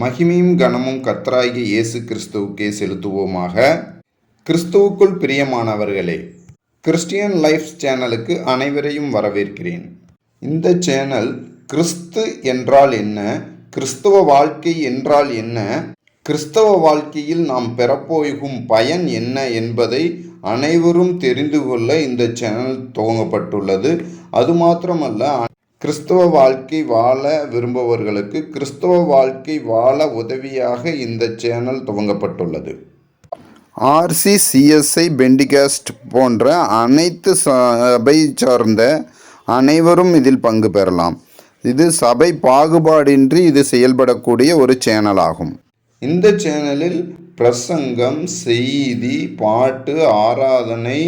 மகிமையும் கனமும் கர்த்தராகிய இயேசு கிறிஸ்துவுக்கே செலுத்துவோமாக. கிறிஸ்துவுக்குள் பிரியமானவர்களே, கிறிஸ்டியன் லைஃப் சேனலுக்கு அனைவரையும் வரவேற்கிறேன். இந்த சேனல் கிறிஸ்து என்றால் என்ன, கிறிஸ்தவ வாழ்க்கை என்றால் என்ன, கிறிஸ்தவ வாழ்க்கையில் நாம் பெறப்போகும் பயன் என்ன என்பதை அனைவரும் தெரிந்து கொள்ள இந்த சேனல் துவங்கப்பட்டுள்ளது. அது மாத்திரமல்ல, கிறிஸ்தவ வாழ்க்கை வாழ விரும்புபவர்களுக்கு கிறிஸ்தவ வாழ்க்கை வாழ உதவியாக இந்த சேனல் துவங்கப்பட்டுள்ளது. RCCSI பெண்டிகாஸ்ட் போன்ற அனைத்து சபை சார்ந்த அனைவரும் இதில் பங்கு பெறலாம். இது சபை பாகுபாடின்றி இது செயல்படக்கூடிய ஒரு சேனலாகும். இந்த சேனலில் பிரசங்கம், செய்தி, பாட்டு, ஆராதனை,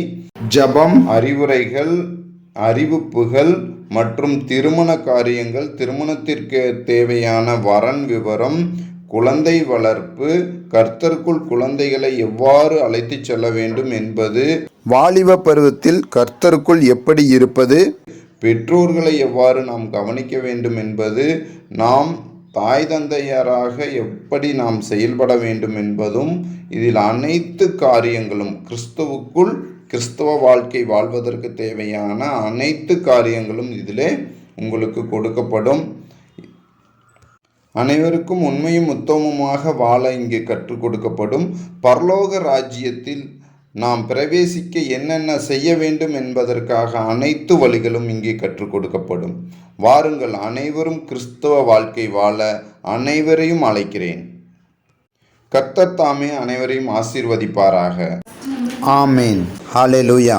ஜபம், அறிவுரைகள், அறிவிப்புகள் மற்றும் திருமண காரியங்கள், திருமணத்திற்கு தேவையான வரன் விவரம், குழந்தை வளர்ப்பு, கர்த்தருக்குள் குழந்தைகளை எவ்வாறு அழைத்து செல்ல வேண்டும் என்பது, வாலிப பருவத்தில் கர்த்தருக்குள் எப்படி இருப்பது, பெற்றோர்களை எவ்வாறு நாம் கவனிக்க வேண்டும் என்பது, நாம் தாய் தந்தையராக எப்படி நாம் செயல்பட வேண்டும் என்பதும், இதில் அனைத்து காரியங்களும் கிறிஸ்துவுக்குள் கிறிஸ்தவ வாழ்க்கை வாழ்வதற்கு தேவையான அனைத்து காரியங்களும் இதிலே உங்களுக்கு கொடுக்கப்படும். அனைவருக்கும் உண்மையும் உத்தமமாக வாழ இங்கே கற்றுக் கொடுக்கப்படும். பரலோக ராஜ்யத்தில் நாம் பிரவேசிக்க என்னென்ன செய்ய வேண்டும் என்பதற்காக அனைத்து வழிகளும் இங்கே கற்றுக் கொடுக்கப்படும். வாருங்கள், அனைவரும் கிறிஸ்தவ வாழ்க்கை வாழ அனைவரையும் அழைக்கிறேன். கர்த்தர் தாமே அனைவரையும் ஆசீர்வதிப்பாராக. ஆமேன். ஹல்லேலூயா.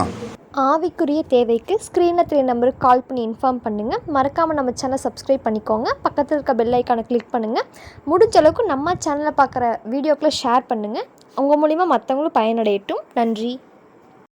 ஆவிக்குரிய தேவைக்கு ஸ்க்ரீனில் 3 நம்பருக்கு கால் பண்ணி இன்ஃபார்ம் பண்ணுங்கள். மறக்காமல் நம்ம சேனல் சப்ஸ்கிரைப் பண்ணிக்கோங்க. பக்கத்தில் இருக்க பெல் ஐக்கானை கிளிக் பண்ணுங்கள். முடிஞ்ச அளவுக்கு நம்ம சேனலில் பார்க்குற வீடியோக்களை ஷேர் பண்ணுங்கள். உங்கள் மூலிமா மற்றவங்களும் பயனடையட்டும். நன்றி.